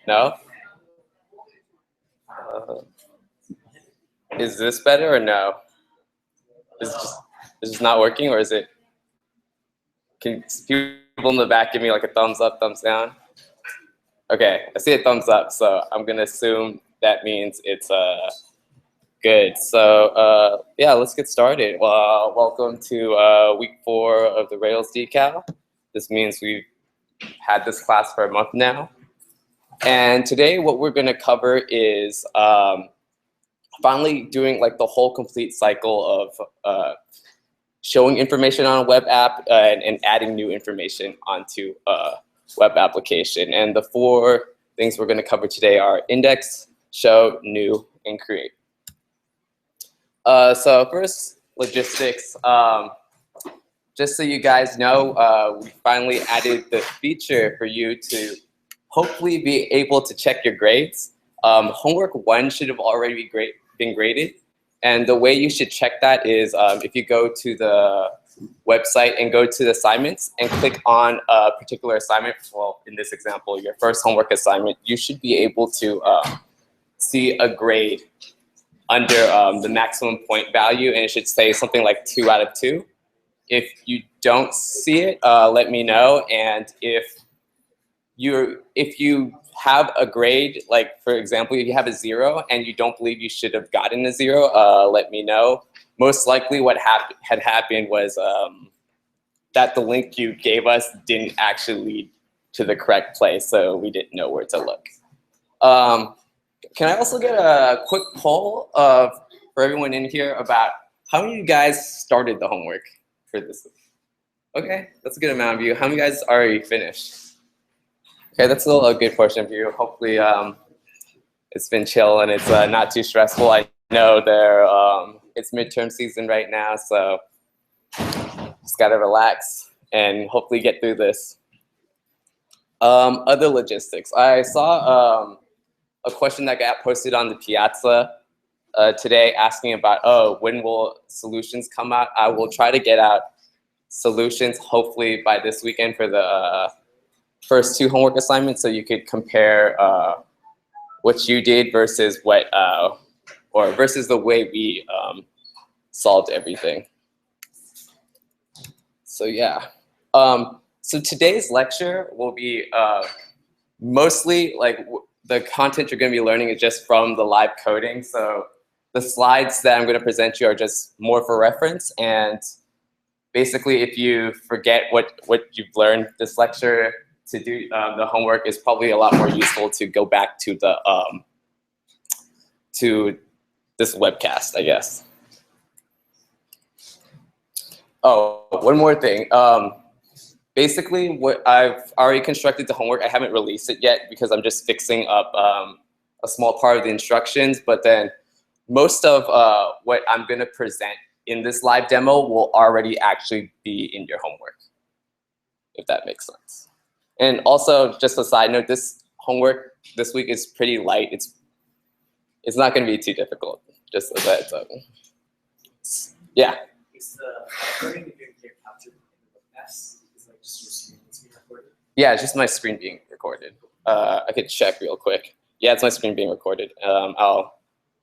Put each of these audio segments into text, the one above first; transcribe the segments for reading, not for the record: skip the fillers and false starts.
No? Uh, is this better or no? Is this not working, or is it? Can people in the back give me like a thumbs up, thumbs down? Okay, I see a thumbs up, so I'm gonna assume that means it's good. So yeah, let's get started. Well, welcome to week 4 of the Rails Decal. This means we've had this class for a month now. And today what we're gonna cover is finally doing like the whole complete cycle of showing information on a web app and adding new information onto a web application. And the 4 things we're gonna cover today are index, show, new, and create. So first, logistics. Just so you guys know, we finally added the feature for you to hopefully be able to check your grades. Homework 1 should have already been graded. And the way you should check that is if you go to the website and go to the assignments and click on a particular assignment, well, in this example, your first homework assignment, you should be able to see a grade under the maximum point value, and it should say something like 2 out of 2. If you don't see it, let me know. And if you have a grade, like for example, if you have a 0 and you don't believe you should have gotten a 0, let me know. Most likely what had happened was that the link you gave us didn't actually lead to the correct place, so we didn't know where to look. Can I also get a quick poll for everyone in here about how many of you guys started the homework for this week? Okay, that's a good amount of you. How many guys already finished? Okay, that's a good portion of you. Hopefully it's been chill and it's not too stressful. I know it's midterm season right now, so just gotta relax and hopefully get through this. Other logistics. I saw a question that got posted on the Piazza today asking about, when will solutions come out? I will try to get out solutions hopefully by this weekend for the first 2 homework assignments, so you could compare what you did versus versus the way we solved everything. So yeah. So today's lecture will be mostly like the content you're going to be learning is just from the live coding. So the slides that I'm going to present you are just more for reference. And basically, if you forget what you've learned this lecture, to do the homework is probably a lot more useful to go back to the to this webcast, I guess. Oh, one more thing. Basically, what I've already constructed the homework. I haven't released it yet because I'm just fixing up a small part of the instructions. But then most of what I'm going to present in this live demo will already actually be in your homework, if that makes sense. And also, just a side note, this homework this week is pretty light. It's not going to be too difficult. Just as a heads up. Yeah. Is the learning that you get captured in the webcast? Is like just your screen that's being recorded? Yeah, it's just my screen being recorded. I could check real quick. Yeah, it's my screen being recorded. I'll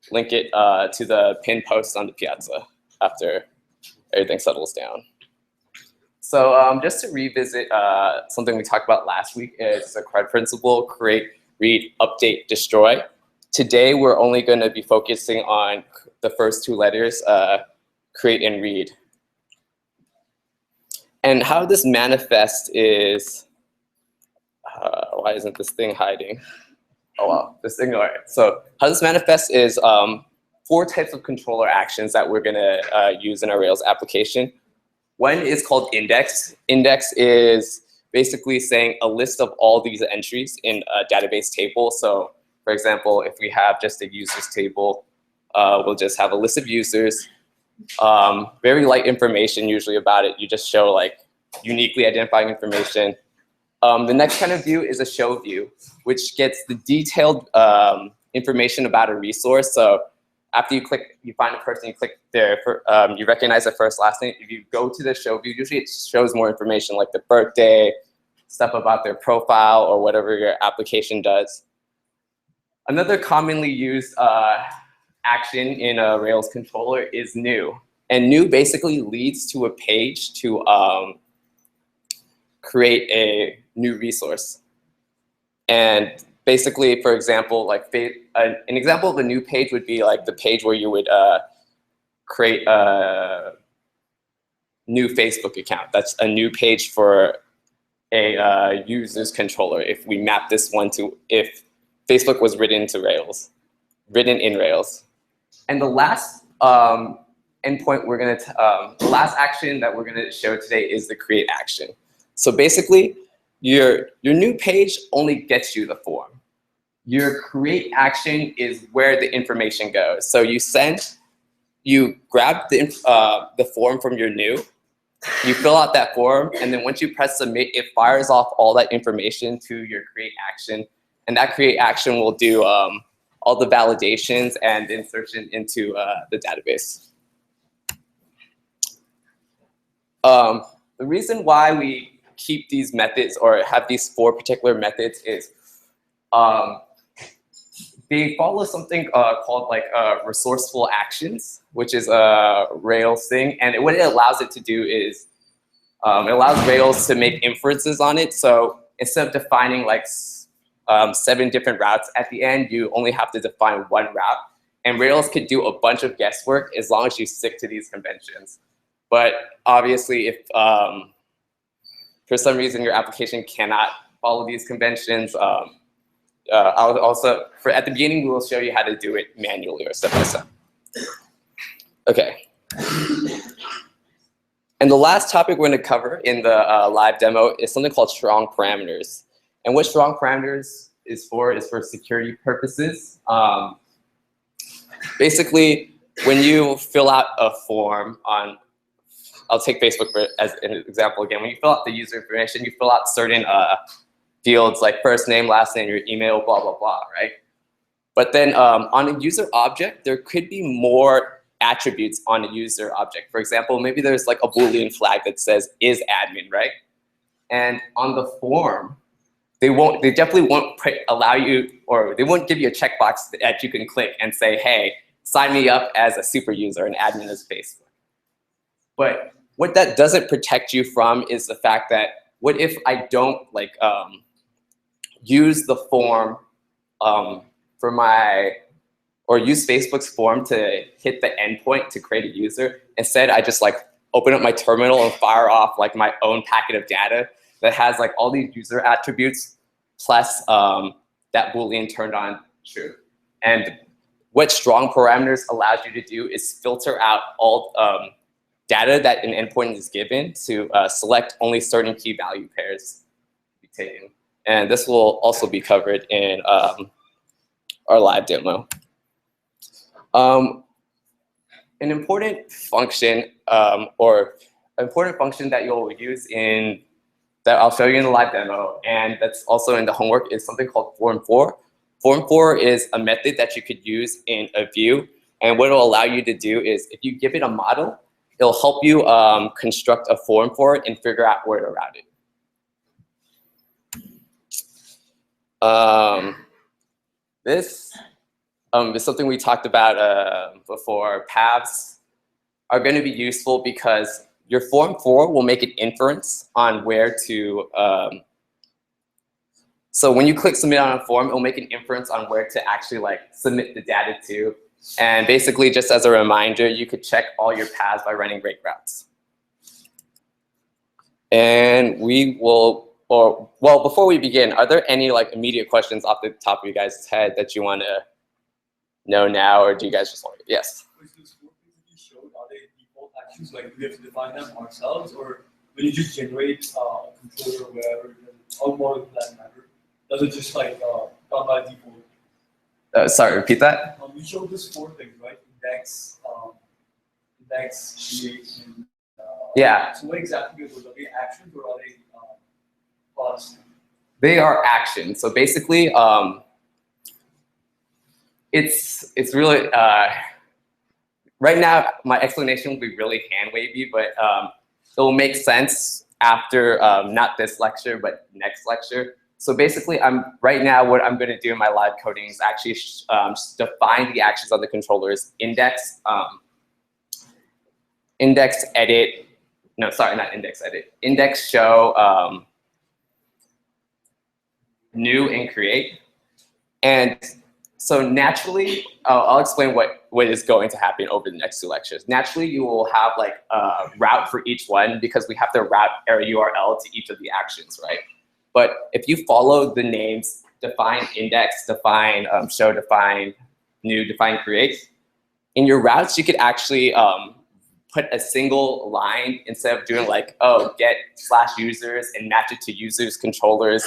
link it to the pinned post on the Piazza after everything settles down. So just to revisit something we talked about last week is the CRUD principle: create, read, update, destroy. Today we're only going to be focusing on the first 2 letters, create and read. And how this manifests is, why isn't this thing hiding? Oh wow, this thing, all right. So how this manifests is 4 types of controller actions that we're going to use in our Rails application. One is called index. Index is basically saying a list of all these entries in a database table. So for example, if we have just a users table, we'll just have a list of users. Very light information usually about it. You just show like uniquely identifying information. The next kind of view is a show view, which gets the detailed information about a resource. So after you find a person, you click there, you recognize their first, last name. If you go to the show view, usually it shows more information like their birthday, stuff about their profile or whatever your application does. Another commonly used action in a Rails controller is new. And new basically leads to a page to create a new resource. And basically, for example, like an example of a new page would be like the page where you would create a new Facebook account. That's a new page for a user's controller. If we map this one to if Facebook was written in Rails. And the last endpoint the last action that we're gonna show today is the create action. So basically, your new page only gets you the form. Your create action is where the information goes. So you grab the form from your new, you fill out that form, and then once you press submit, it fires off all that information to your create action. And that create action will do all the validations and insertion into the database. The reason why we keep these methods or have these 4 particular methods is they follow something called like resourceful actions, which is a Rails thing. And what it allows it to do is it allows Rails to make inferences on it. So instead of defining like 7 different routes at the end, you only have to define 1 route. And Rails could do a bunch of guesswork as long as you stick to these conventions. But obviously, if for some reason your application cannot follow these conventions, I'll also, at the beginning, we will show you how to do it manually or step by step. Okay. And the last topic we're going to cover in the live demo is something called strong parameters. And what strong parameters is for security purposes. Basically, when you fill out a form on, I'll take Facebook as an example again. When you fill out the user information, you fill out certain fields like first name, last name, your email, blah, blah, blah, right? But then on a user object, there could be more attributes on a user object. For example, maybe there's like a Boolean flag that says is admin, right? And on the form, they definitely won't allow you, or they won't give you a checkbox that you can click and say, hey, sign me up as a super user, an admin as Facebook. But what that doesn't protect you from is the fact that what if I don't like use the form or use Facebook's form to hit the endpoint to create a user. Instead, I just like open up my terminal and fire off like my own packet of data that has like all these user attributes plus that Boolean turned on true. And what strong parameters allows you to do is filter out all data that an endpoint is given to select only certain key value pairs to be taken. And this will also be covered in our live demo. An important function that you'll use that I'll show you in the live demo, and that's also in the homework, is something called form4. Form4 is a method that you could use in a view, and what it'll allow you to do is if you give it a model, it'll help you construct a form for it and figure out where to route it. This is something we talked about before. Paths are going to be useful because your form4 will make an inference on where to. So when you click submit on a form, it will make an inference on where to actually like submit the data to. And basically, just as a reminder, you could check all your paths by running rake routes. And we will. Well, before we begin, are there any like immediate questions off the top of you guys' head that you want to know now, or do you guys just want to? Yes. Those 4 things that you showed, are they default actions, like we have to define them ourselves, or will you just generate a controller or wherever, or more of that matter? Does it just like come by default? Sorry, repeat that. You showed those 4 things, right? Index, create, and yeah. So what exactly are those? Are they actions or are they class? They are actions. So basically, it's really right now my explanation will be really hand wavy, but it will make sense after not this lecture but next lecture. So basically, right now what I'm going to do in my live coding is actually define the actions on the controller's index, index edit. No, sorry, not index edit. Index show, new and create. And so naturally, I'll explain what is going to happen over the next 2 lectures. Naturally, you will have like a route for each one because we have to route our URL to each of the actions, right? But if you follow the names, define index, define show, define new, define create, in your routes, you could actually put a single line instead of doing like, oh, get /users and match it to users controllers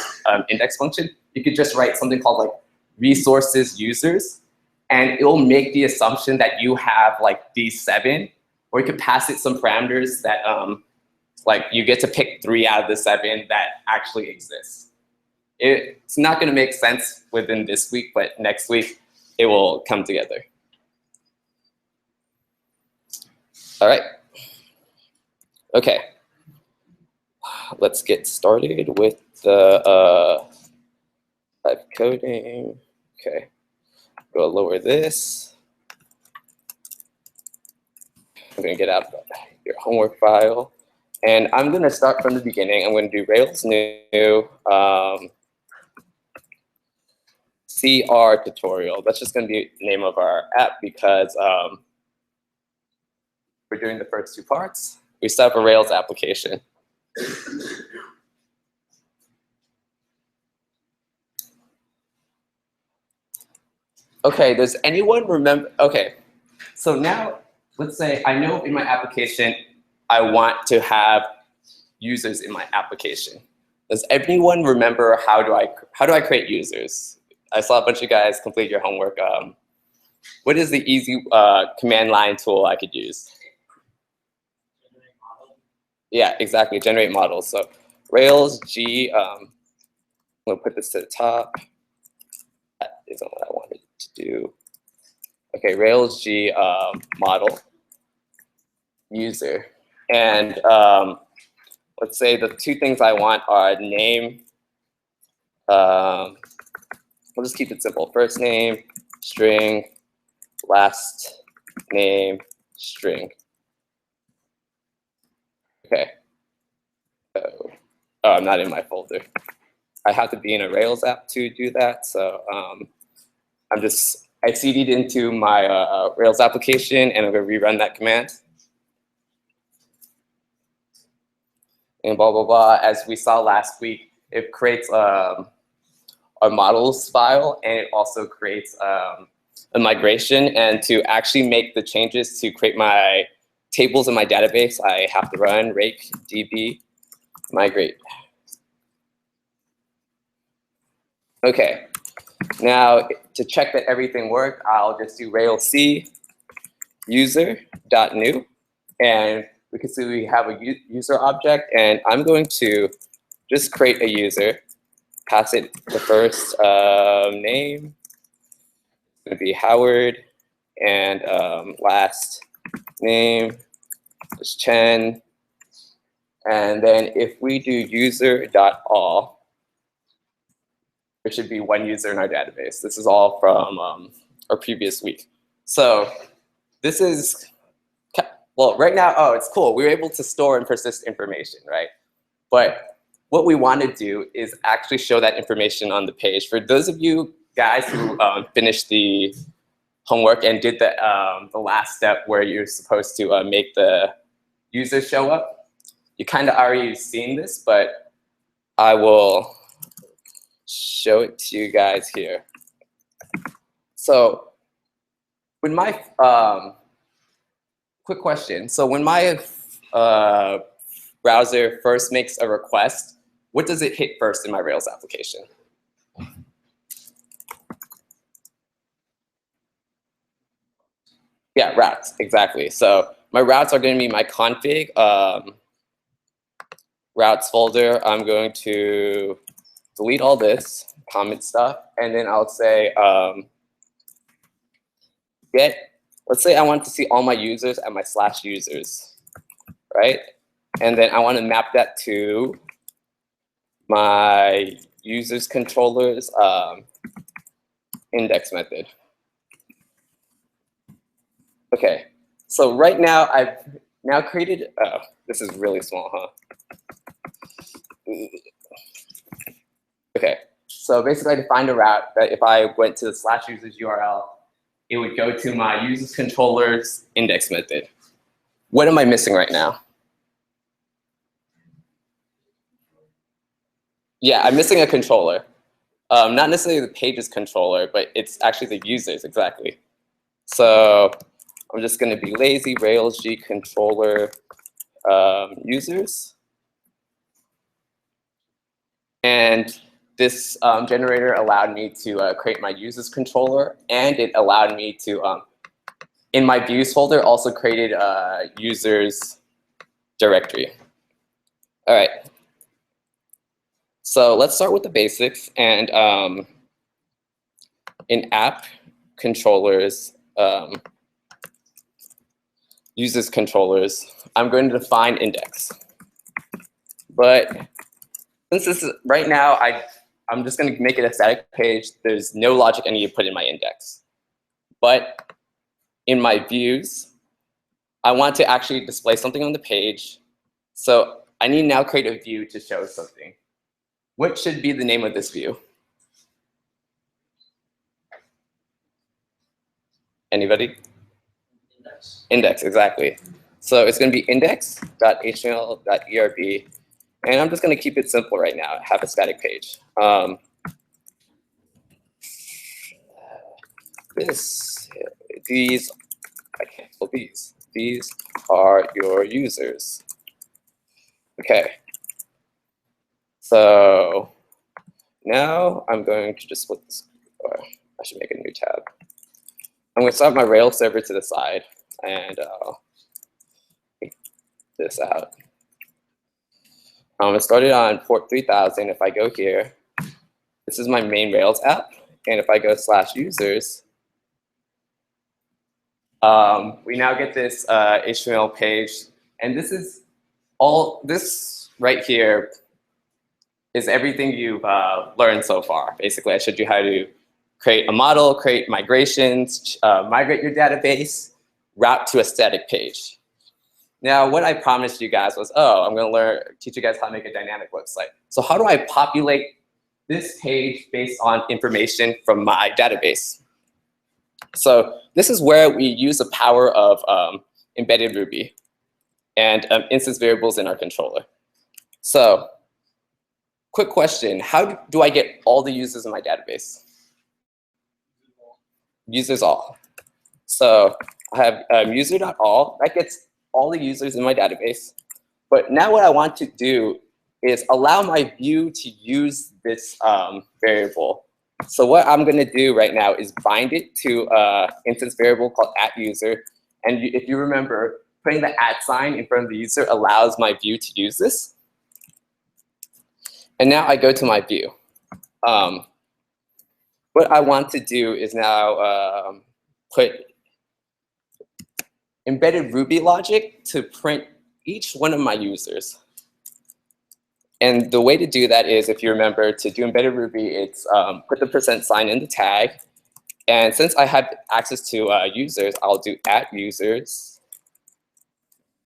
index function. You could just write something called like resources users, and it will make the assumption that you have like these 7, or you could pass it some parameters that like you get to pick 3 out of the 7 that actually exist. It's not going to make sense within this week, but next week it will come together. All right. Okay. Let's get started with the live coding. Okay. Go lower this. I'm going to get out your homework file. And I'm going to start from the beginning. I'm going to do Rails new CR tutorial. That's just going to be the name of our app because we're doing the first 2 parts. We set up a Rails application. Okay, does anyone remember? Okay, so now let's say I know in my application I want to have users in my application. Does anyone remember how do I create users? I saw a bunch of guys complete your homework. What is the easy command line tool I could use? Yeah, exactly, generate models. So Rails G, I'm gonna put this to the top. That isn't what I wanted to do. Okay, Rails G model user. And let's say the 2 things I want are name. We'll just keep it simple. First name, string, last name, string. Okay. Oh, I'm not in my folder. I have to be in a Rails app to do that. So I CD'd into my Rails application, and I'm going to rerun that command. And blah, blah, blah. As we saw last week, it creates a models file, and it also creates a migration. And to actually make the changes to create my tables in my database, I have to run rake db migrate. Okay, now to check that everything worked, I'll just do Rails C user.new, and we can see we have a user object, and I'm going to just create a user, pass it the first name, it's going to be Howard, and last name is Chen, and then if we do user.all, there should be 1 user in our database. This is all from our previous week. So this is, well, right now, oh, it's cool. We were able to store and persist information, right? But what we want to do is actually show that information on the page. For those of you guys who finished the homework and did the last step where you're supposed to make the user show up, you kind of already seen this, but I will show it to you guys here. So when my, quick question. So when my browser first makes a request, what does it hit first in my Rails application? Yeah, routes, exactly. So my routes are going to be my config routes folder. I'm going to delete all this comment stuff, and then I'll say get, let's say I want to see all my users and my /users, right? And then I want to map that to my users controllers index method. Okay, so right now I've now created, oh, this is really small, huh? Okay, so basically I defined a route that if I went to the /users URL, it would go to my users controllers index method. What am I missing right now? Yeah, I'm missing a controller. Not necessarily the pages controller, but it's actually the users, exactly. So I'm just gonna be lazy, Rails G controller users. And this generator allowed me to create my users controller, and it allowed me to, in my views folder, also created a users directory. All right. So let's start with the basics. And in app controllers, users controllers, I'm going to define index. But since this is right now, I'm just going to make it a static page. There's no logic I need to put in my index. But in my views, I want to actually display something on the page. So I need to now create a view to show something. What should be the name of this view? Anybody? Index. Index, exactly. So it's going to be index.html.erb. And I'm just going to keep it simple right now, have a static page. These, I can't spell these. These are your users. Okay. So now I'm going to just split this, or I should make a new tab. I'm going to start my Rails server to the side, and I'll take this out. It started on port 3000. If I go here, this is my main Rails app. And if I go /users, we now get this HTML page. And this is all, this right here is everything you've learned so far. Basically, I showed you how to create a model, create migrations, migrate your database, route to a static page. Now, what I promised you guys was, oh, I'm going to teach you guys how to make a dynamic website. So how do I populate this page based on information from my database? So this is where we use the power of embedded Ruby and instance variables in our controller. So quick question, how do I get all the users in my database? Users all. So I have user.all, that gets all the users in my database. But now what I want to do is allow my view to use this variable. So what I'm going to do right now is bind it to an instance variable called @user. And if you remember, putting the @ in front of the user allows my view to use this. And now I go to my view. What I want to do is now put embedded Ruby logic to print each one of my users. And the way to do that is, if you remember, to do embedded Ruby, it's put the % in the tag. And since I have access to users, I'll do @users.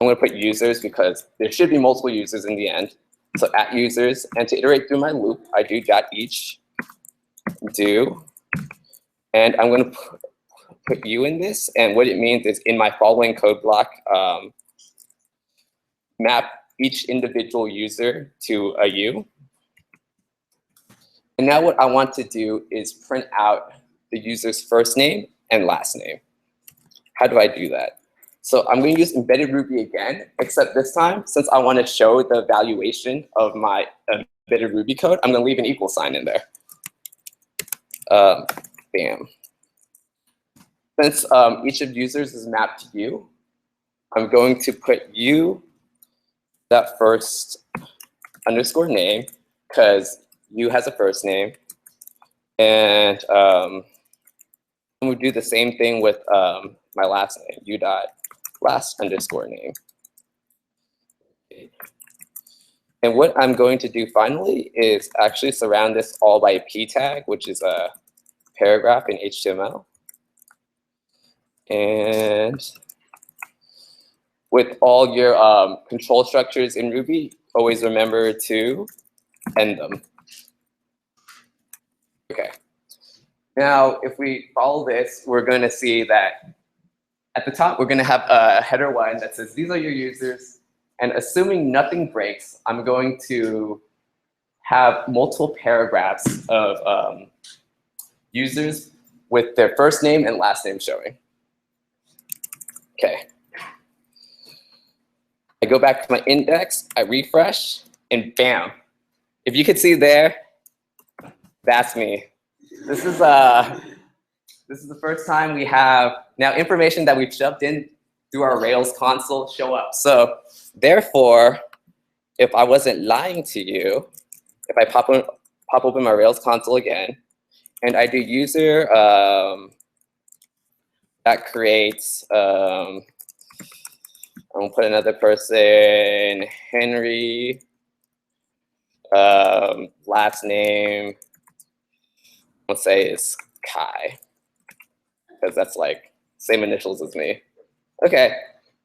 I'm going to put users because there should be multiple users in the end. So @users, and to iterate through my loop, I do .each do, and I'm going to put you in this. And what it means is, in my following code block, map each individual user to a U. And now what I want to do is print out the user's first name and last name. How do I do that? So I'm going to use embedded Ruby again, except this time, since I want to show the evaluation of my embedded Ruby code, I'm going to leave an equal sign in there. Bam. Since each of users is mapped to you, I'm going to put you, that first underscore name, because you has a first name. And I'm going to do the same thing with my last name, u.last_name. And what I'm going to do finally is actually surround this all by a p tag, which is a paragraph in HTML. And with all your control structures in Ruby, always remember to end them. Okay. Now, if we follow this, we're going to see that at the top, we're going to have a header one that says, these are your users. And assuming nothing breaks, I'm going to have multiple paragraphs of users with their first name and last name showing. Okay. I go back to my index, I refresh, and bam. If you could see there, that's me. This is the first time we have now information that we've shoved in through our Rails console show up. So therefore, if I wasn't lying to you, if I pop open my Rails console again, and I do user that creates, I'm gonna put another person, Henry, last name, let's say is Kai, because that's like same initials as me. Okay,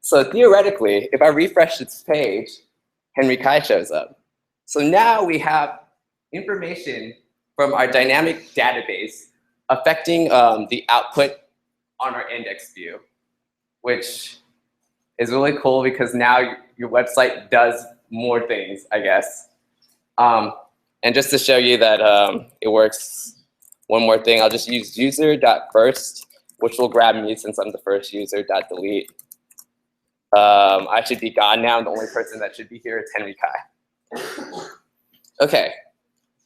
so theoretically, if I refresh this page, Henry Kai shows up. So now we have information from our dynamic database affecting the output on our index view, which is really cool because now your website does more things, I guess. And just to show you that it works, one more thing, I'll just use user.first, which will grab me since I'm the first user.delete. I should be gone now. The only person that should be here is Henry Kai. Okay,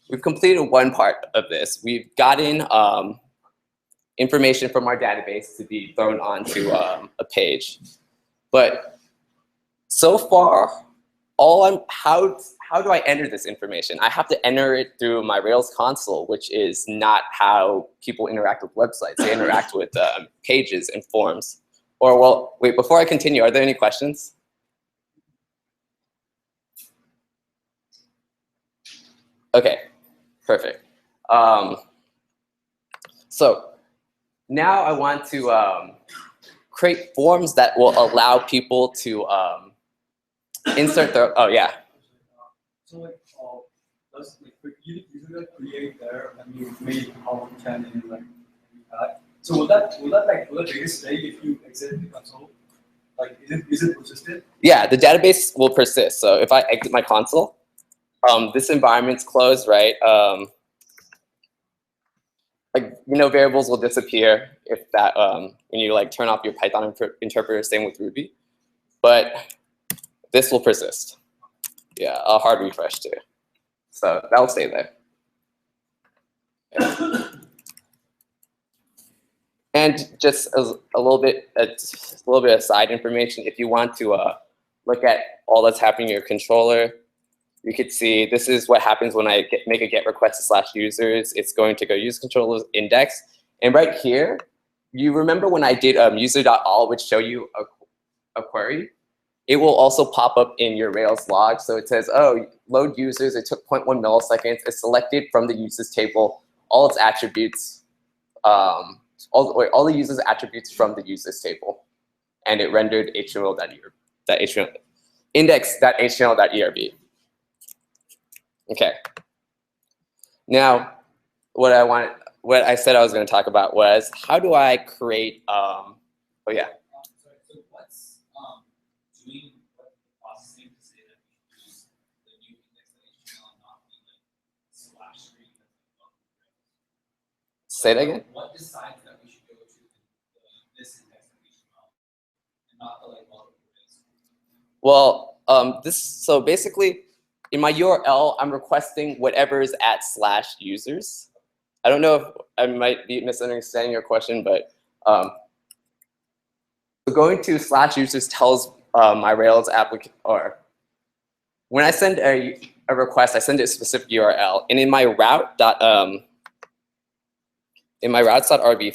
we've completed one part of this. We've gotten information from our database to be thrown onto a page. But so far, how do I enter this information? I have to enter it through my Rails console, which is not how people interact with websites. They interact with pages and forms. Or, well, wait, before I continue, are there any questions? Okay, perfect. So now I want to create forms that will allow people to insert their, oh yeah. So like, does like you usually create there and you made how you can in like that. So will that data stay if you exit the console? Like is it persistent? Yeah, the database will persist. So if I exit my console, this environment's closed, right? Like variables will disappear if that when you like turn off your Python interpreter. Same with Ruby, but this will persist. Yeah, a hard refresh too. So that'll stay there. And just a little bit of side information. If you want to look at all that's happening in your controller, you could see this is what happens when I make a get request to /users. It's going to go use controller's index. And right here, you remember when I did user.all, which show you a query? It will also pop up in your Rails log. So it says, oh, load users. It took 0.1 milliseconds. It's selected from the users table, all its attributes, all the users attributes from the users table. And it rendered HTML.erb, index.html.erb. Okay. Now, what I said I was going to talk about was how do I create? Oh yeah. So what's doing what the processing to say that we use the new index.html and not the like splash screen that's above the Rails? Say that again. What decides that we should go to this index.html and not the like multiple Rails? Well, so basically, in my URL, I'm requesting whatever is at /users. I don't know if I might be misunderstanding your question, but going to /users tells my Rails application, or when I send a request, I send it a specific URL, and in my route.rb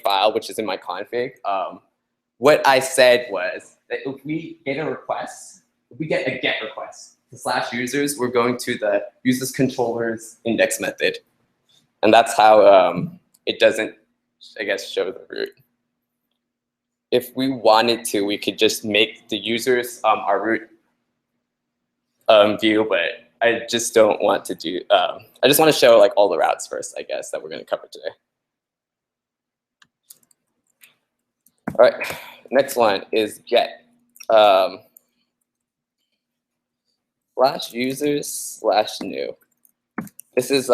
file, which is in my config, what I said was that if we get a request, if we get a GET request, the slash users, we're going to the users controllers index method. And that's how it doesn't, I guess, show the root. If we wanted to, we could just make the users our root view, but I just don't want to do, I just want to show like all the routes first, I guess, that we're going to cover today. All right, next one is get. Slash users slash new. This is this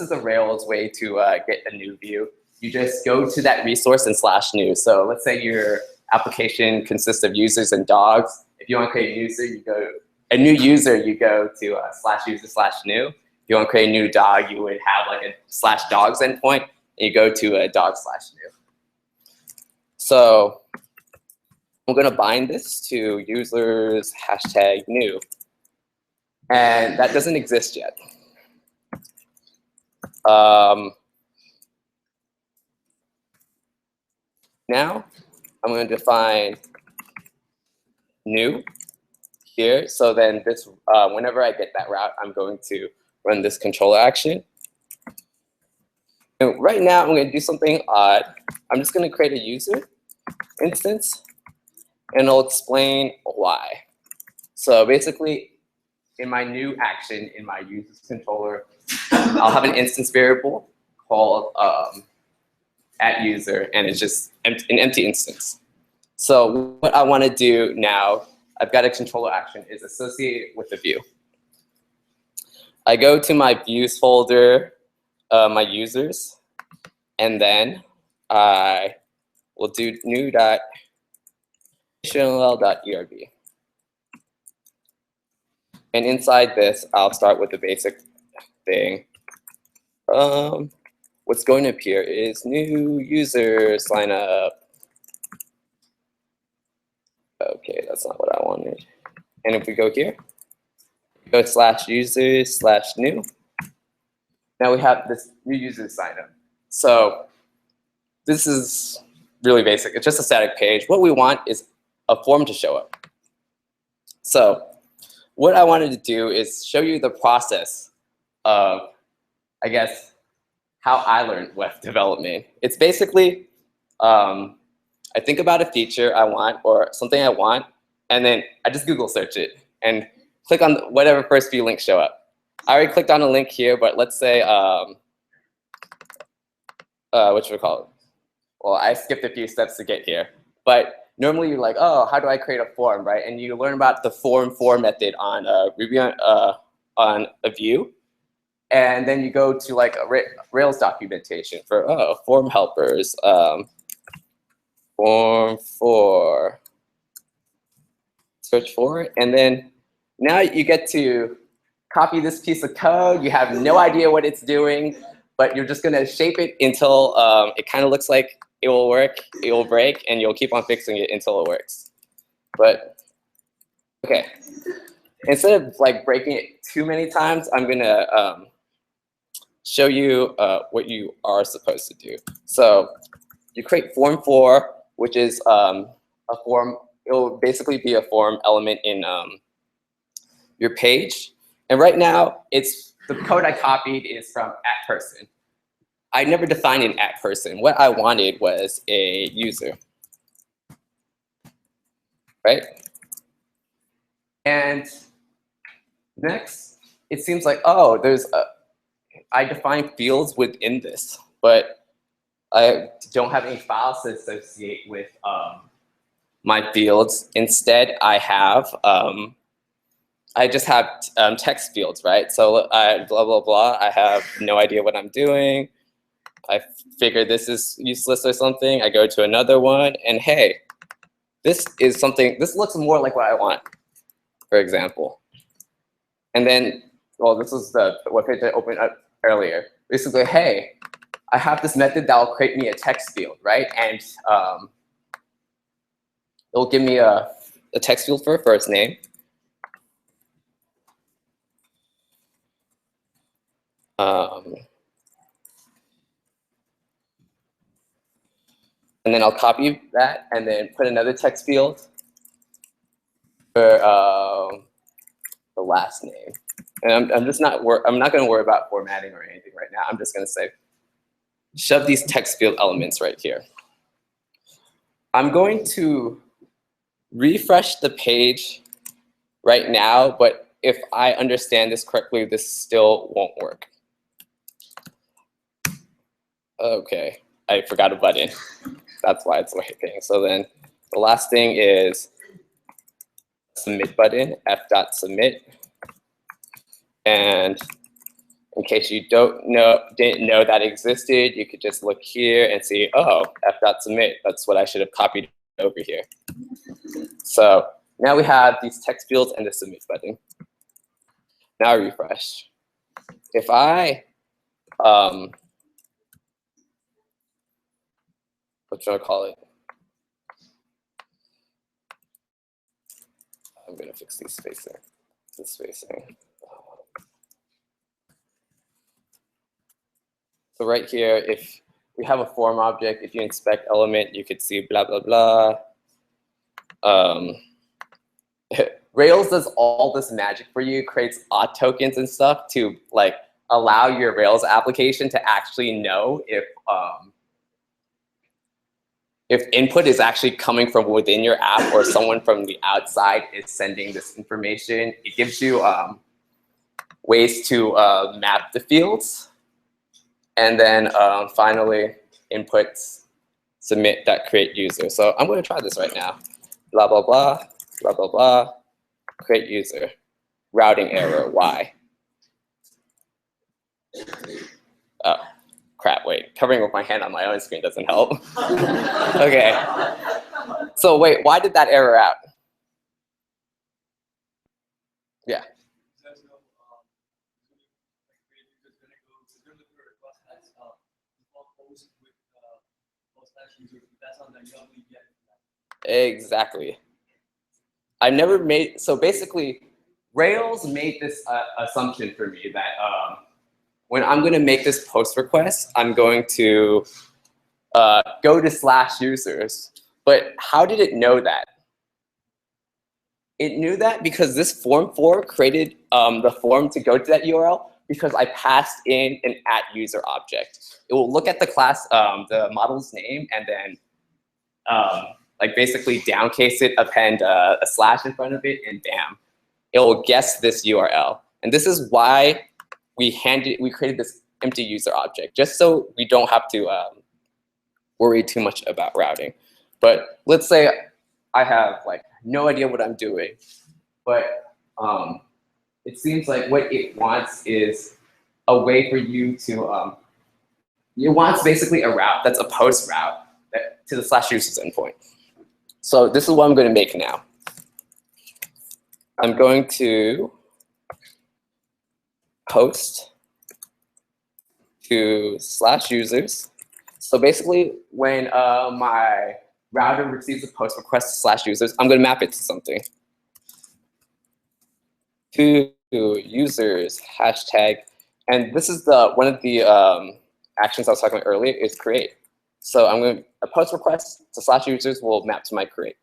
is a Rails way to get a new view. You just go to that resource and slash new. So let's say your application consists of users and dogs. If you want to create a user, you go to slash user slash new. If you want to create a new dog, you would have like a slash dogs endpoint, and you go to a dog slash new. So I'm going to bind this to users hashtag new. And that doesn't exist yet. Now I'm going to define new here. So then this, whenever I get that route, I'm going to run this controller action. And right now I'm going to do something odd. I'm just going to create a user instance, and I'll explain why. So basically, in my new action in my users controller, I'll have an instance variable called @user, and it's just an empty instance. So what I want to do now, I've got a controller action, is associate it with a view. I go to my views folder, my users, and then I will do new.html.erb. And inside this, I'll start with the basic thing. What's going to appear is new user sign up. Okay, that's not what I wanted. And if we go here, go slash user slash new. Now we have this new user sign up. So this is really basic. It's just a static page. What we want is a form to show up. So what I wanted to do is show you the process of, I guess, how I learned web development. It's basically, I think about a feature I want or something I want, and then I just Google search it and click on whatever first few links show up. I already clicked on a link here, but let's say, what should we call it? Well, I skipped a few steps to get here. But normally you're like, oh, how do I create a form, right? And you learn about the form for method on Ruby on a view. And then you go to like a Rails documentation for form helpers, form for, search for it. And then now you get to copy this piece of code. You have no idea what it's doing, but you're just going to shape it until it kind of looks like it will work, it will break, and you'll keep on fixing it until it works. But okay, instead of like breaking it too many times, I'm going to show you what you are supposed to do. So you create form for, which is a form. It will basically be a form element in your page. And right now, it's the code I copied is from @person. I never defined an @person. What I wanted was a user, right? And next, it seems like, oh, I define fields within this, but I don't have any files to associate with my fields. Instead, I just have text fields, right? So I blah, blah, blah. I have no idea what I'm doing. I figure this is useless or something. I go to another one, and hey, this is something, this looks more like what I want, for example. And then, well, this was the webpage I opened up earlier. Basically, hey, I have this method that will create me a text field, right? And it will give me a text field for a first name. And then I'll copy that and then put another text field. for the last name. And I'm just not I'm not going to worry about formatting or anything right now. I'm just going to say shove these text field elements right here. I'm going to refresh the page right now, but if I understand this correctly, this still won't work. Okay, I forgot a button. That's why it's working. So then the last thing is submit button, f.submit. And in case you didn't know that existed, you could just look here and see, oh, f.submit. That's what I should have copied over here. So now we have these text fields and the submit button. Now refresh. If I, what should I call it? I'm gonna fix these spacing. This spacing. So right here, if we have a form object, if you inspect element, you could see blah, blah, blah. Rails does all this magic for you, creates auth tokens and stuff to like allow your Rails application to actually know if input is actually coming from within your app or someone from the outside is sending this information. It gives you ways to map the fields. And then finally, inputs, submit that create user. So I'm going to try this right now. Blah, blah, blah, blah, blah, blah, create user. Routing error, why? Oh, crap, wait. Covering with my hand on my own screen doesn't help. Okay. So wait, why did that error out? Yeah. Exactly. I've never made, so basically, Rails made this assumption for me that when I'm going to make this post request, I'm going to go to /users. But how did it know that? It knew that because this form for created the form to go to that URL because I passed in an @user object. It will look at the class, the model's name, and then like basically downcase it, append a slash in front of it, and bam, it will guess this URL. And this is why we created this empty user object, just so we don't have to worry too much about routing. But let's say I have like no idea what I'm doing, but it seems like what it wants is a way for you to, it wants basically a route that's a post route to the /users endpoint. So this is what I'm going to make now. I'm going to post to /users. So basically, when my router receives a post request to /users, I'm going to map it to something. To users hashtag, and this is one of the actions I was talking about earlier is create. So I'm going to a post request to /users will map to my create.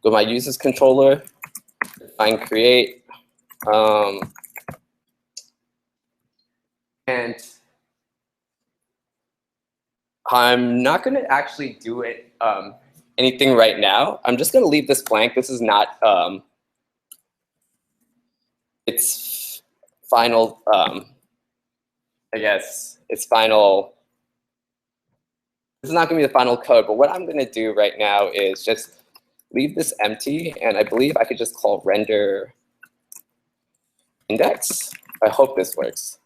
Go to my users controller, define create, and I'm not going to actually do it anything right now. I'm just going to leave this blank. This is not its final. I guess its final. This is not going to be the final code, but what I'm going to do right now is just leave this empty, and I believe I could just call render index. I hope this works.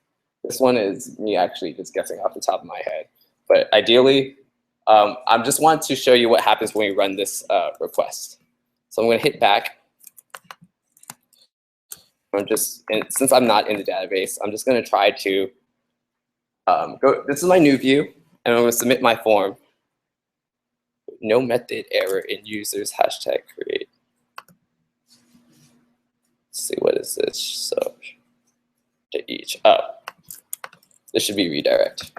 This one is me actually just guessing off the top of my head. But ideally, I just want to show you what happens when we run this request. So I'm going to hit back. Since I'm not in the database, I'm just going to try to go. This is my new view, and I'm going to submit my form. No method error in users hashtag create. Let's see, what is this? So to each. Oh, this should be redirect.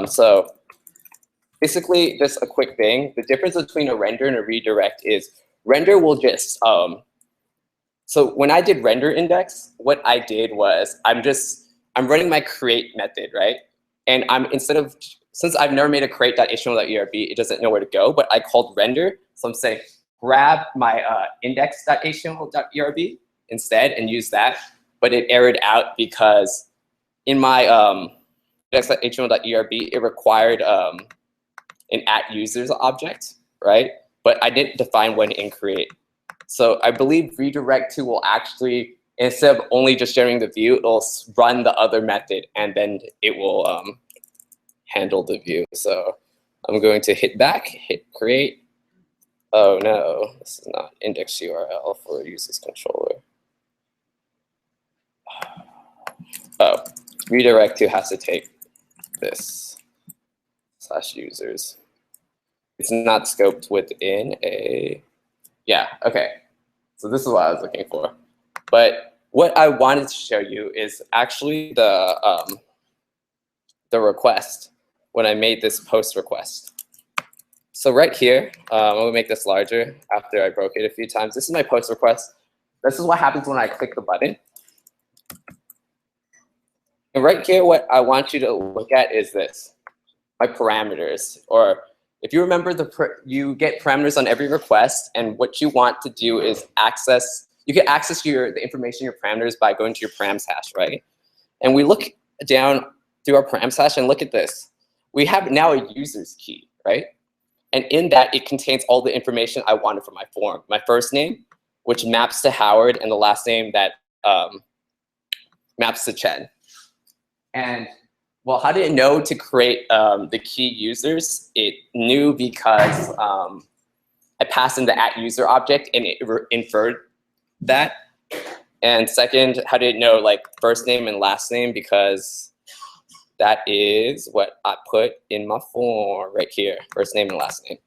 So basically, just a quick thing. The difference between a render and a redirect is render will just, so when I did render index, what I did was I'm running my create method, right? And since I've never made a create.html.erb, it doesn't know where to go, but I called render. So I'm saying grab my index.html.erb instead and use that. But it errored out because in my index.html.erb, it required an @users object, right? But I didn't define one in create. So I believe redirect to will actually, instead of only just generating the view, it'll run the other method and then it will handle the view. So I'm going to hit back, hit create. Oh no, this is not index URL for users controller. Oh, redirect to has to take this /users. It's not scoped within a, yeah, okay. So this is what I was looking for. But what I wanted to show you is actually the request when I made this post request. So right here, I'm gonna make this larger after I broke it a few times. This is my post request. This is what happens when I click the button. And right here, what I want you to look at is this, my parameters. Or if you remember, you get parameters on every request, and what you want to do is you can access the information, your parameters, by going to your params hash, right? And we look down through our params hash and look at this. We have now a user's key, right? And in that, it contains all the information I wanted for my form. My first name, which maps to Howard, and the last name that maps to Chen. And well, how did it know to create the key users? It knew because I passed in the @user object and it inferred that. And second, how did it know like first name and last name? Because that is what I put in my form right here, first name and last name.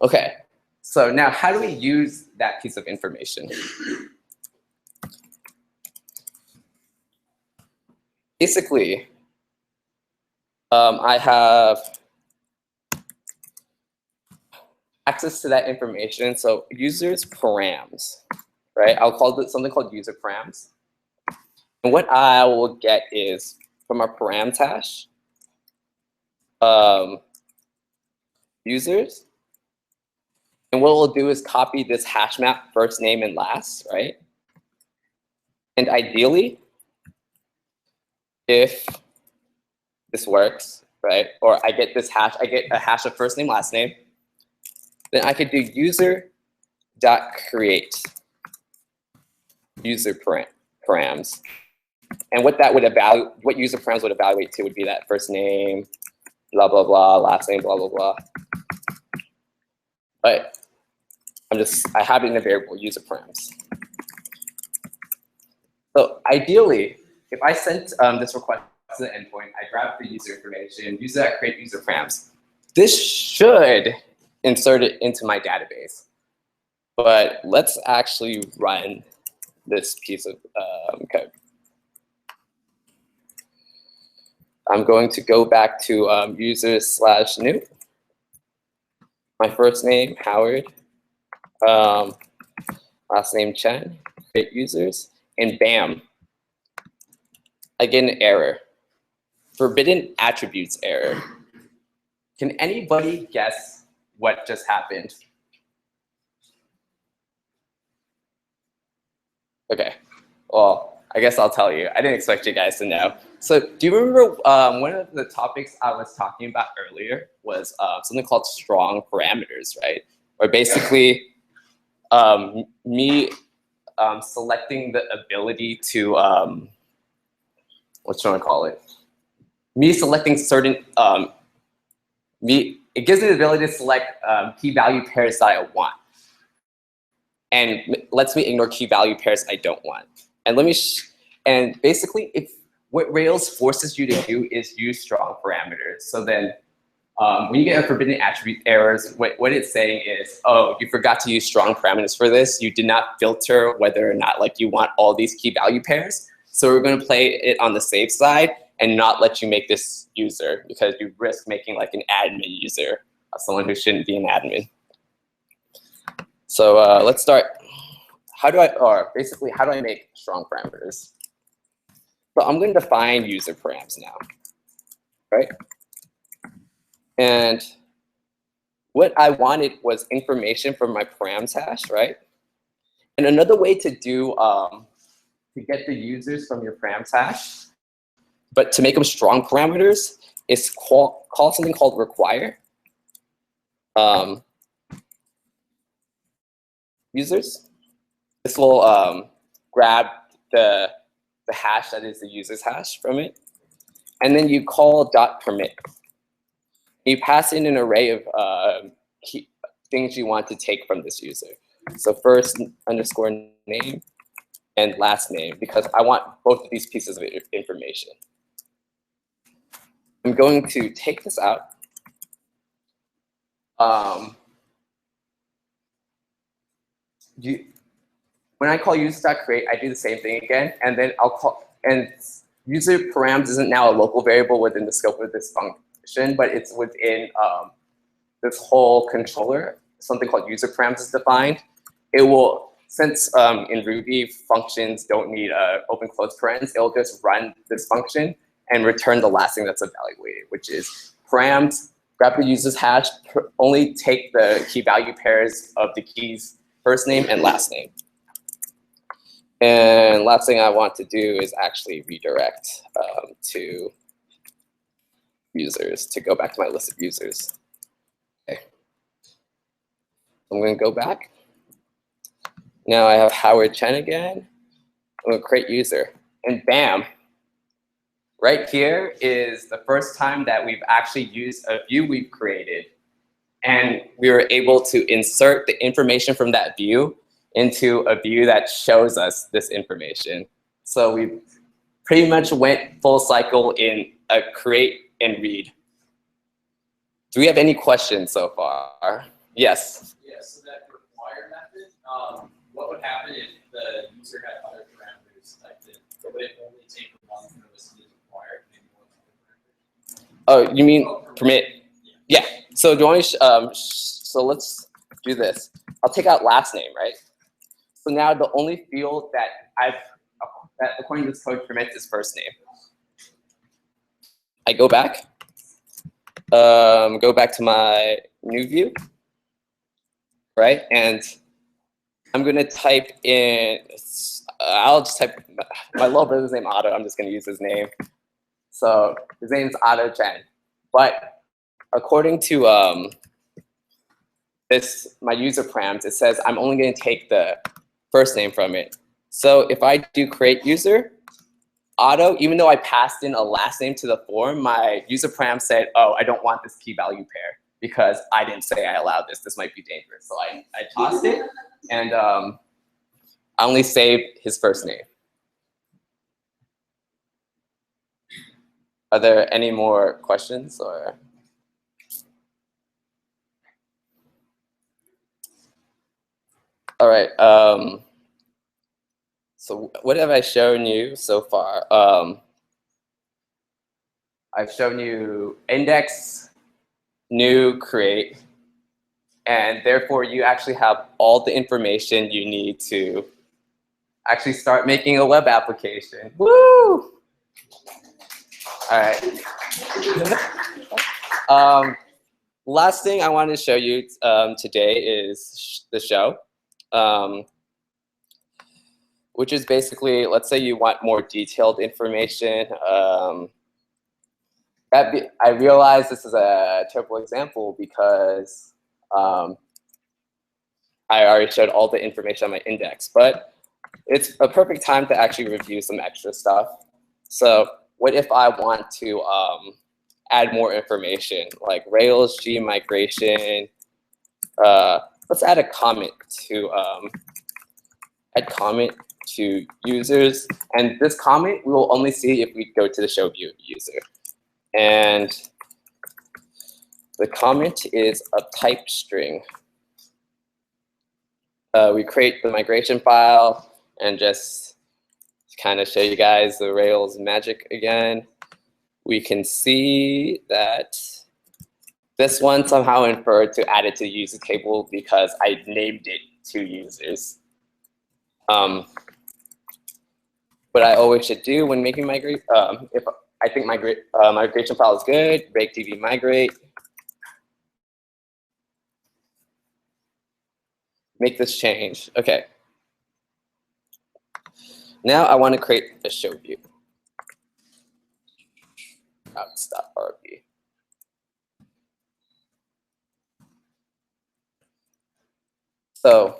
Okay, so now how do we use that piece of information? Basically, I have access to that information. So users params, right? I'll call it something called user params. And what I will get is from our params hash, users. And what we'll do is copy this hash map, first name and last, right? And ideally, if this works, right? Or I get this hash, I get a hash of first name, last name, then I could do user.create user params. And what that would evaluate, what user params would evaluate to would be that first name, blah, blah, blah, last name, blah, blah, blah. But I have it in a variable user params. So ideally, if I sent this request to the endpoint, I grab the user information, use that, create user params. This should insert it into my database. But let's actually run this piece of code. I'm going to go back to users/new. My first name, Howard. Last name, Chen. Create users. And bam, I get an error. Forbidden attributes error. Can anybody guess what just happened? Okay, well, I guess I'll tell you. I didn't expect you guys to know. So do you remember one of the topics I was talking about earlier was something called strong parameters, right? Or basically me selecting the ability to, what should I call it? Me selecting certain, it gives me the ability to select key value pairs that I want. And lets me ignore key value pairs I don't want. And and basically, what Rails forces you to do is use strong parameters. So then when you get a forbidden attribute errors, what it's saying is, oh, you forgot to use strong parameters for this. You did not filter whether or not like you want all these key value pairs. So we're going to play it on the safe side and not let you make this user because you risk making like an admin user of someone who shouldn't be an admin. So let's start. Basically, how do I make strong parameters? So I'm going to define user params now, right? And what I wanted was information from my params hash, right? And another way to do to get the users from your params hash, but to make them strong parameters, is call something called require users. This will grab the hash that is the user's hash from it, and then you call .permit. You pass in an array of things you want to take from this user. So first underscore name and last name, because I want both of these pieces of information. I'm going to take this out. When I call user.create, I do the same thing again, and then I'll call, and user params isn't now a local variable within the scope of this function, but it's within this whole controller. Something called user params is defined. It will, since in Ruby functions don't need open close parens, it'll just run this function and return the last thing that's evaluated, which is params, grab the user's hash, only take the key value pairs of the keys first name and last name. And last thing I want to do is actually redirect to users, to go back to my list of users. Okay. I'm going to go back. Now I have Howard Chen again. I'm going to create user. And bam, right here is the first time that we've actually used a view we've created. And we were able to insert the information from that view into a view that shows us this information. So we pretty much went full cycle in a create and read. Do we have any questions so far? Yes. Yeah, so that require method, what would happen if the user had other parameters typed in? Would it only take the one that was required, maybe one other parameter? Oh, you mean permit? Yeah. So do you want me so let's do this. I'll take out last name, right? So now the only field that that according to this code permits is first name. I go back to my new view, right? And I'm gonna type in, I'll just type my little brother's name, Otto. I'm just gonna use his name. So his name is Otto Chen. But according to my user params, it says I'm only gonna take the first name from it. So if I do create user, Otto, even though I passed in a last name to the form, my user param said, oh, I don't want this key value pair because I didn't say I allowed this. This might be dangerous. So I tossed it, and I only saved his first name. Are there any more questions or? All right. So what have I shown you so far? I've shown you index, new, create, and therefore you actually have all the information you need to actually start making a web application. Woo! All right. Last thing I wanted to show you today is the show. Which is basically, let's say you want more detailed information. I realize this is a terrible example because I already showed all the information on my index, but it's a perfect time to actually review some extra stuff. So what if I want to add more information, like Rails, G migration? Let's add a comment to add comment to users, and this comment we will only see if we go to the show view user. And the comment is a type string. We create the migration file and just kind of show you guys the Rails magic again. We can see that this one somehow inferred to add it to the user table because I named it 2 users. What I always should do when making migrate, if I think migration file is good, rake db migrate. Make this change. Okay. Now I want to create a show view. Routes.rb. So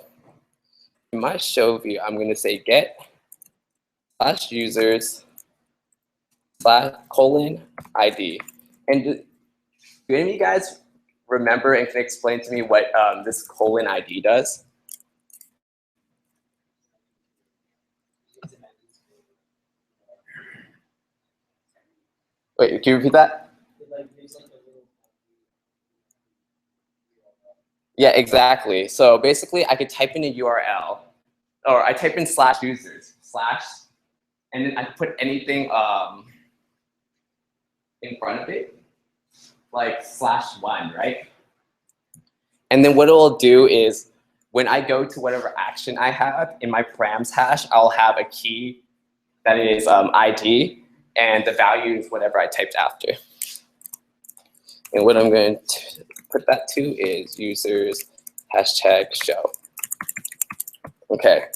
in my show view, I'm going to say get /users /:ID. And do any of you guys remember and can explain to me what this :ID does? Wait, can you repeat that? Yeah, exactly. So basically, I could type in a URL, or I type in /users / and then I put anything in front of it, like /1, right? And then what it'll do is, when I go to whatever action I have in my params hash, I'll have a key that is ID, and the value is whatever I typed after. And what I'm going to put that to is users #show. Okay.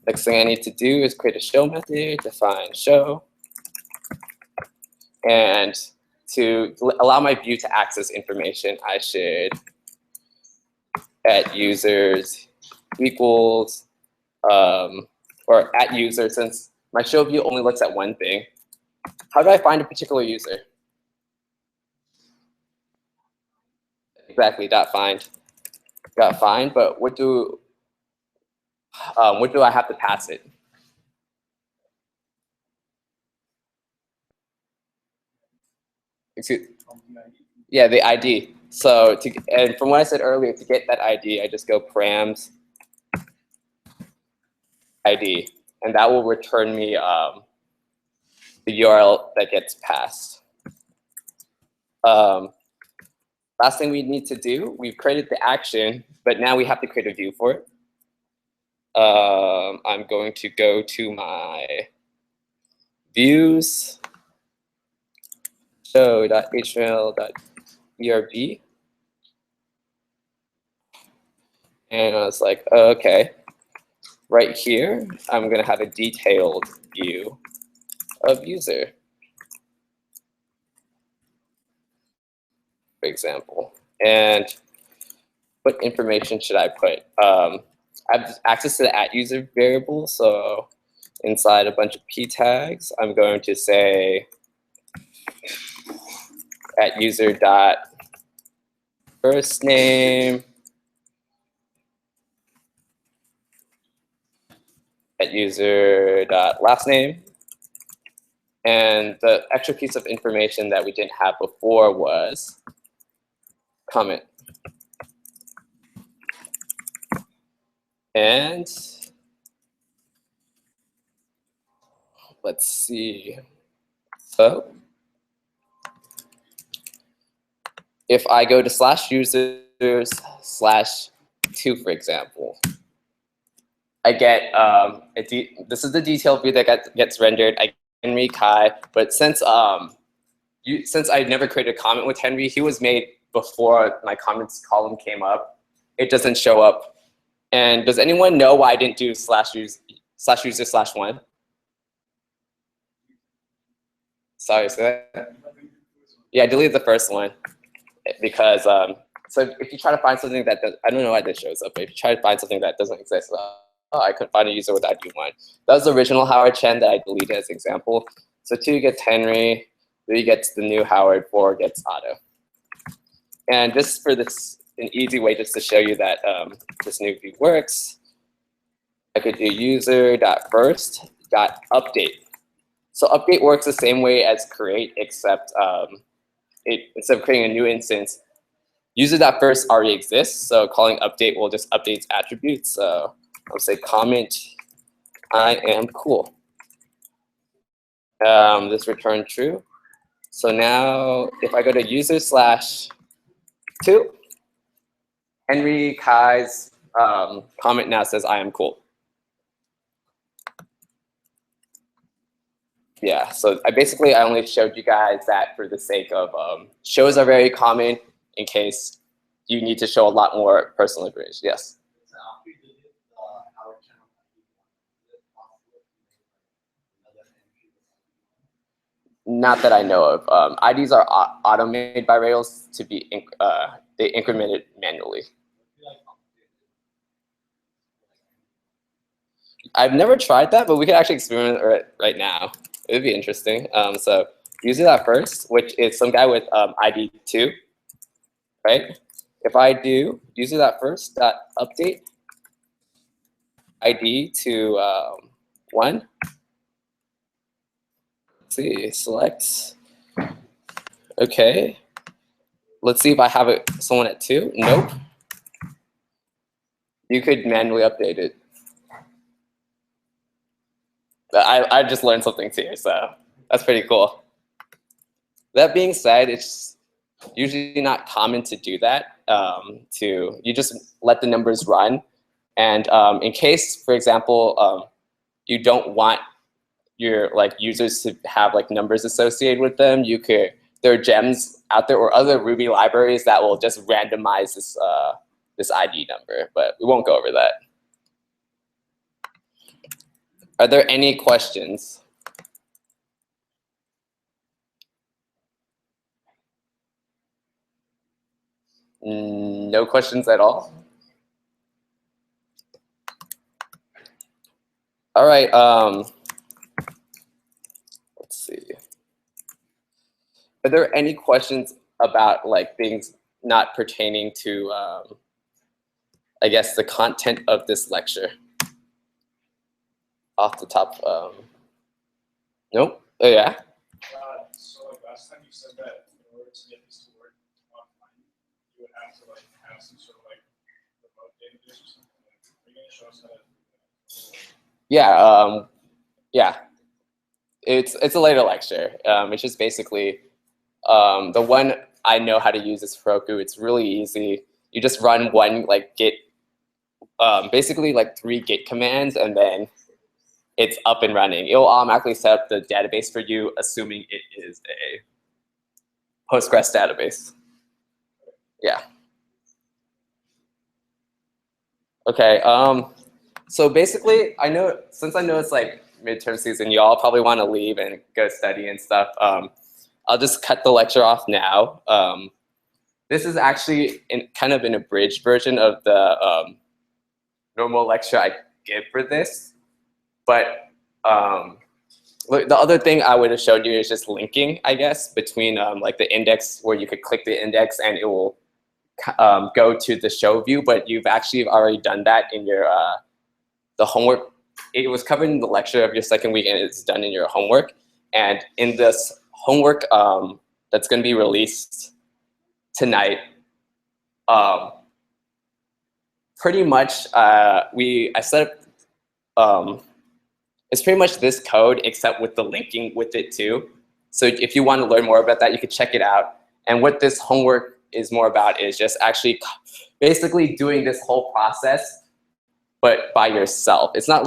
Next thing I need to do is create a show method, define show, and to allow my view to access information, I should @users equals or @user, since my show view only looks at one thing. How do I find a particular user? Exactly, .find. .find, but what do I have to pass it? Excuse. Yeah, the ID. So and from what I said earlier, to get that ID, I just go params ID, and that will return me the URL that gets passed. Last thing we need to do, we've created the action, but now we have to create a view for it. I'm going to go to my views, show.html.brb. And I was like, okay, right here, I'm going to have a detailed view of user, for example. And what information should I put? I have access to the @user variable, so inside a bunch of p tags, I'm going to say @user dot first name, @user dot last name, and the extra piece of information that we didn't have before was comment. And let's see. So if I go to /users /2, for example, I get this is the detailed view that gets rendered. I get Henry Kai, but since I never created a comment with Henry, he was made before my comments column came up. It doesn't show up. And does anyone know why I didn't do /user /1? Sorry, say that. Yeah, I deleted the first one because so if you try to find something that does, I don't know why this shows up, but if you try to find something that doesn't exist, I couldn't find a user with ID1. That was the original Howard Chen that I deleted as example. So 2 gets Henry, 3 gets the new Howard, 4 gets Otto. And just for this, an easy way just to show you that this new view works, I could do user.first.update. So update works the same way as create, except instead of creating a new instance, user.first already exists. So calling update will just update its attributes. So I'll say comment, I am cool. This return true. So now if I go to user /2, Henry Kai's comment now says, I am cool. Yeah, so I only showed you guys that for the sake of shows are very common in case you need to show a lot more personal information. Yes. So after you delete our channel, is it possible to make another entry? Not that I know of. IDs are auto-made by Rails to be they increment it manually. I've never tried that, but we could actually experiment right now. It would be interesting. So using that first, which is some guy with ID 2, right? If I do using that first dot update ID to 1. Let's see, select. Okay. Let's see if I have someone at 2. Nope. You could manually update it. I just learned something too, so that's pretty cool. That being said, it's usually not common to do that. You just let the numbers run, and in case, for example, you don't want your users to have numbers associated with them, there are gems out there or other Ruby libraries that will just randomize this ID number, but we won't go over that. Are there any questions? No questions at all? All right, let's see. Are there any questions about things not pertaining to, I guess, the content of this lecture? Off the top, nope. Oh yeah. So last time you said that in order to get this to work offline, you would have to have some sort of remote database or something. Are you gonna show us how to do that? Yeah. Yeah. It's a later lecture. It's just basically the one I know how to use is Heroku. It's really easy. You just run one git, basically 3 git commands, and then it's up and running. It will automatically set up the database for you, assuming it is a Postgres database. Yeah. Okay. So basically, since I know it's midterm season, you all probably want to leave and go study and stuff. I'll just cut the lecture off now. This is actually kind of an abridged version of the normal lecture I give for this. But the other thing I would have showed you is just linking, I guess, between the index where you could click the index and it will go to the show view. But you've actually already done that in your the homework. It was covered in the lecture of your second week, and it's done in your homework. And in this homework that's going to be released tonight, pretty much I set up. It's pretty much this code except with the linking with it too. So if you want to learn more about that, you could check it out. And what this homework is more about is just actually basically doing this whole process, but by yourself. It's not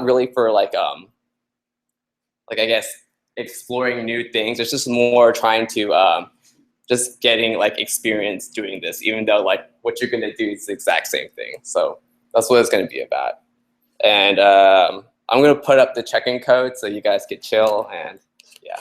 really for I guess exploring new things. It's just more trying to just getting experience doing this, even though what you're gonna do is the exact same thing. So that's what it's gonna be about. And I'm gonna put up the check-in code so you guys could chill, and yeah.